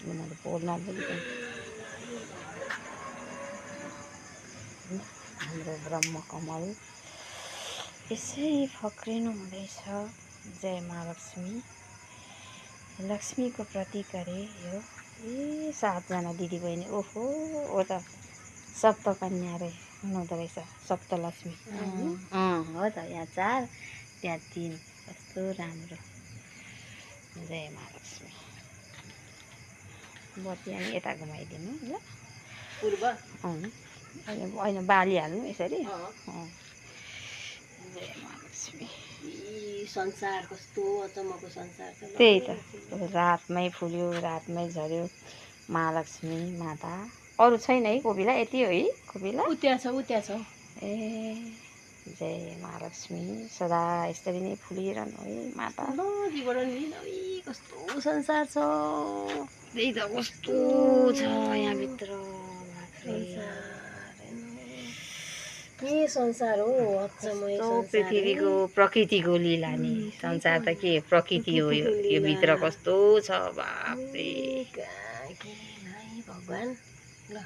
मैले बोल्न बोलिकन हाम्रो ब्रह्मकमल यसै फक्रिनु हुँदैछ। जय महालक्ष्मी। लक्ष्मीको प्रतीक अरे यो। ए 7 जना दिदीबहिनी। ओहो ओ त सप्तकन्या रे हुनुहुँदो रहेछ। सप्तलक्ष्मी। हो त। यहाँ 4 त्यहाँ 3। कस्तो राम्रो। जय महालक्ष्मी। बत्ती अनि यता घुमाइदिनु ल। पूर्व होइन बालिहाल्नु यसरी। जय महालक्ष्मी। संसार कस्तो अचम्मको संसार छ। त्यही त रातमै फुल्यो रातमै झऱ्यो महालक्ष्मी माता। अरू छैन है कोपिला यति हो है कोपिला। उत्या छ ए जय महालक्ष्मी सदा यसरी नै फुलिरहनु है माता। नदीबाट नि कस्तो संसार छ। त्यही त कस्तो छ यहाँभित्र। के संसार हो अचम्मै संसार। पृथ्वीको प्रकृतिको लीला नि। संसार त के प्रकृति हो यो भित्र कस्तो छ बाफ्रे। भगवान ल